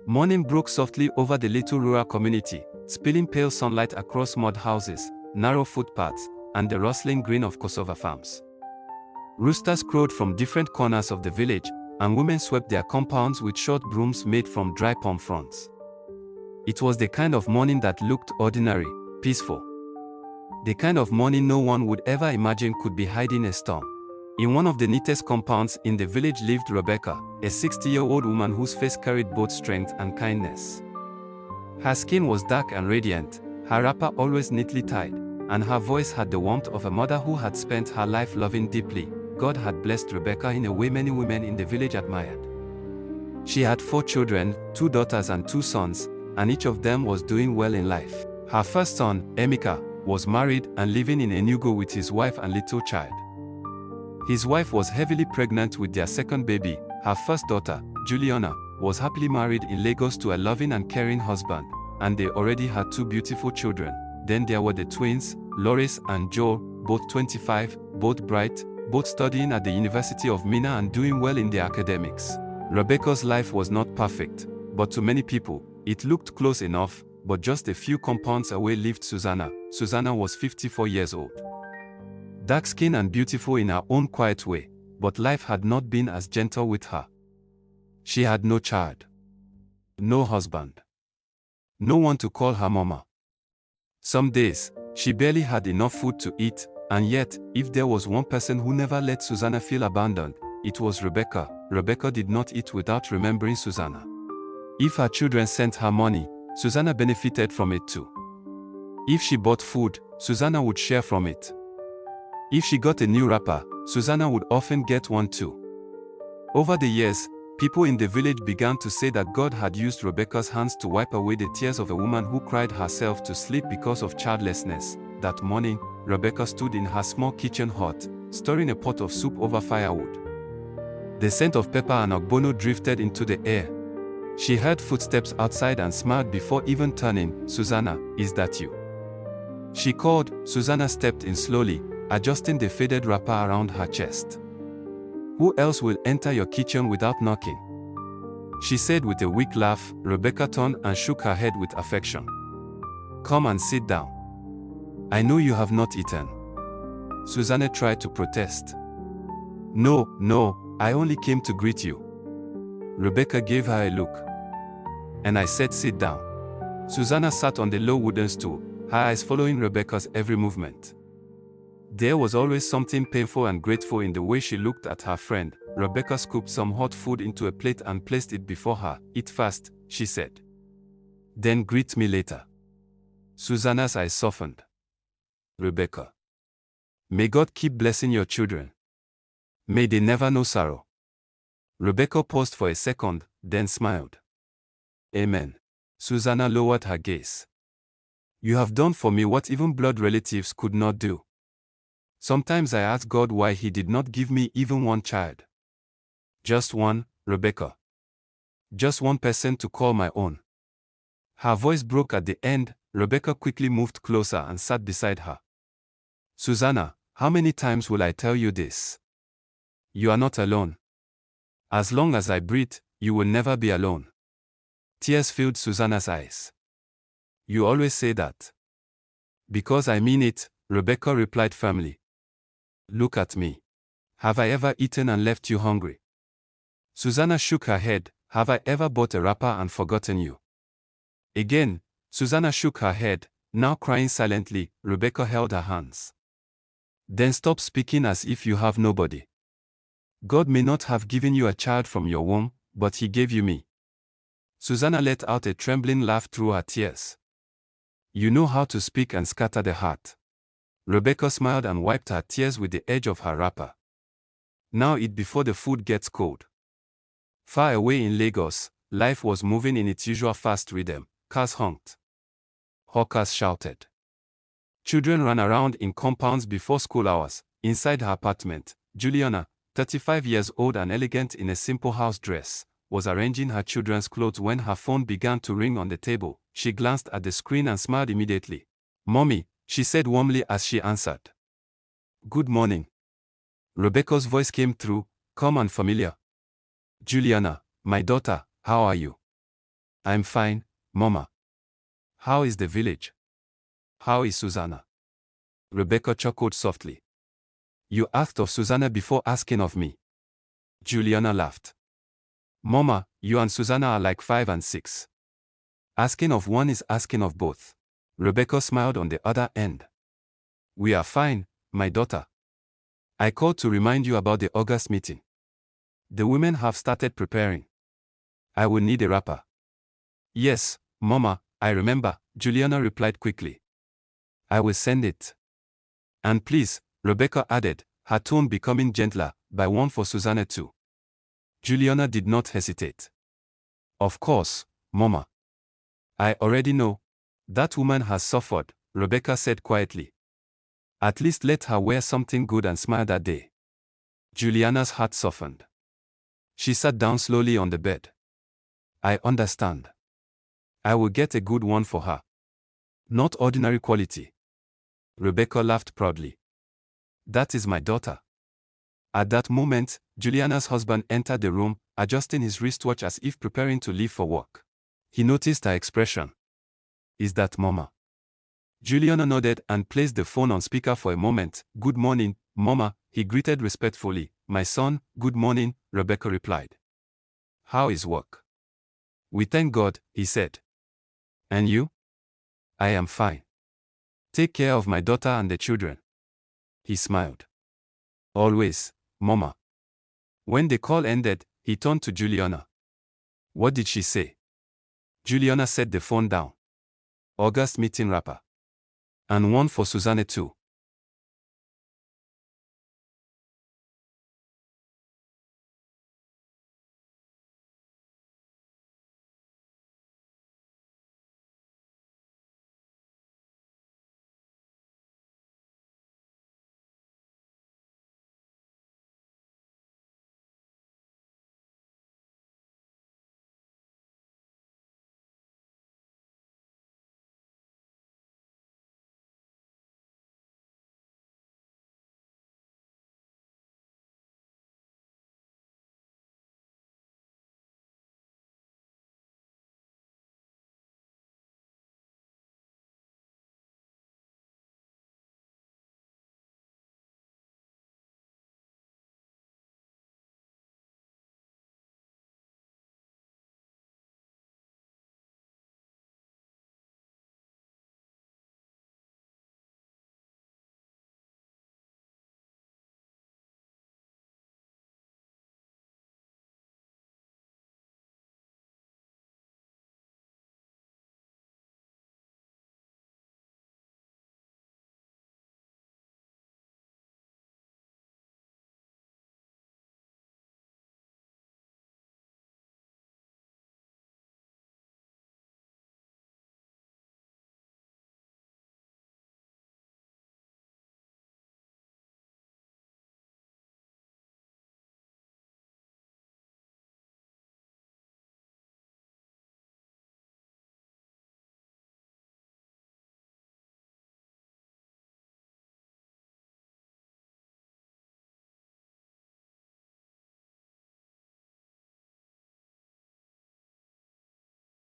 Morning broke softly over the little rural community, spilling pale sunlight across mud houses, narrow footpaths, and the rustling green of Kosovo farms. Roosters crowed from different corners of the village, and women swept their compounds with short brooms made from dry palm fronds. It was the kind of morning that looked ordinary, peaceful. The kind of morning no one would ever imagine could be hiding a storm. In one of the neatest compounds in the village lived Rebecca, a 60-year-old woman whose face carried both strength and kindness. Her skin was dark and radiant, her wrapper always neatly tied, and her voice had the warmth of a mother who had spent her life loving deeply. God had blessed Rebecca in a way many women in the village admired. She had 4 children, 2 daughters and 2 sons, and each of them was doing well in life. Her first son, Emeka, was married and living in Enugu with his wife and little child. His wife was heavily pregnant with their second baby. Her first daughter, Juliana, was happily married in Lagos to a loving and caring husband, and they already had 2 beautiful children. Then there were the twins, Loris and Joel, both 25, both bright, both studying at the University of Minna and doing well in their academics. Rebecca's life was not perfect, but to many people, it looked close enough. But just a few compounds away lived Susanna. Susanna was 54 years old. Dark-skinned and beautiful in her own quiet way, but life had not been as gentle with her. She had no child, no husband, no one to call her mama. Some days, she barely had enough food to eat, and yet, if there was one person who never let Susanna feel abandoned, it was Rebecca. Rebecca did not eat without remembering Susanna. If her children sent her money, Susanna benefited from it too. If she bought food, Susanna would share from it. If she got a new wrapper, Susanna would often get one too. Over the years, people in the village began to say that God had used Rebecca's hands to wipe away the tears of a woman who cried herself to sleep because of childlessness. That morning, Rebecca stood in her small kitchen hut, stirring a pot of soup over firewood. The scent of pepper and ogbono drifted into the air. She heard footsteps outside and smiled before even turning. "Susanna, is that you?" She called. Susanna stepped in slowly, adjusting the faded wrapper around her chest. "Who else will enter your kitchen without knocking?" she said with a weak laugh. Rebecca turned and shook her head with affection. "Come and sit down. I know you have not eaten." Susanna tried to protest. No, I only came to greet you." Rebecca gave her a look. "And I said sit down." Susanna sat on the low wooden stool, her eyes following Rebecca's every movement. There was always something painful and grateful in the way she looked at her friend. Rebecca scooped some hot food into a plate and placed it before her. "Eat fast," she said. "Then greet me later." Susanna's eyes softened. "Rebecca, may God keep blessing your children. May they never know sorrow." Rebecca paused for a second, then smiled. "Amen." Susanna lowered her gaze. "You have done for me what even blood relatives could not do. Sometimes I ask God why He did not give me even one child. Just one, Rebecca. Just one person to call my own." Her voice broke at the end. Rebecca quickly moved closer and sat beside her. "Susanna, how many times will I tell you this? You are not alone. As long as I breathe, you will never be alone." Tears filled Susanna's eyes. "You always say that." "Because I mean it," Rebecca replied firmly. "Look at me. Have I ever eaten and left you hungry?" Susanna shook her head. "Have I ever bought a wrapper and forgotten you?" Again, Susanna shook her head, now crying silently. Rebecca held her hands. "Then stop speaking as if you have nobody. God may not have given you a child from your womb, but He gave you me." Susanna let out a trembling laugh through her tears. "You know how to speak and scatter the heart." Rebecca smiled and wiped her tears with the edge of her wrapper. "Now eat before the food gets cold." Far away in Lagos, life was moving in its usual fast rhythm. Cars honked. Hawkers shouted. Children ran around in compounds before school hours. Inside her apartment, Juliana, 35 years old and elegant in a simple house dress, was arranging her children's clothes when her phone began to ring on the table. She glanced at the screen and smiled immediately. "Mommy," she said warmly as she answered. "Good morning." Rebecca's voice came through, calm and familiar. "Juliana, my daughter, how are you?" I'm fine, Mama. How is the village? How is Susanna? Rebecca chuckled softly. You asked of Susanna before asking of me. Juliana laughed. Mama, you and Susanna are like 5 and 6. Asking of one is asking of both. Rebecca smiled on the other end. We are fine, my daughter. I called to remind you about the August meeting. The women have started preparing. I will need a wrapper. Yes, Mama, I remember, Juliana replied quickly. I will send it. And please, Rebecca added, her tone becoming gentler, buy one for Susanna too. Juliana did not hesitate. Of course, Mama. I already know. That woman has suffered, Rebecca said quietly. At least let her wear something good and smile that day. Juliana's heart softened. She sat down slowly on the bed. I understand. I will get a good one for her. Not ordinary quality. Rebecca laughed proudly. That is my daughter. At that moment, Juliana's husband entered the room, adjusting his wristwatch as if preparing to leave for work. He noticed her expression. Is that Mama? Juliana nodded and placed the phone on speaker for a moment. Good morning, Mama, he greeted respectfully. My son, good morning, Rebecca replied. How is work? We thank God, he said. And you? I am fine. Take care of my daughter and the children. He smiled. Always, Mama. When the call ended, he turned to Juliana. What did she say? Juliana set the phone down. August meeting wrapper. And one for Susanna too.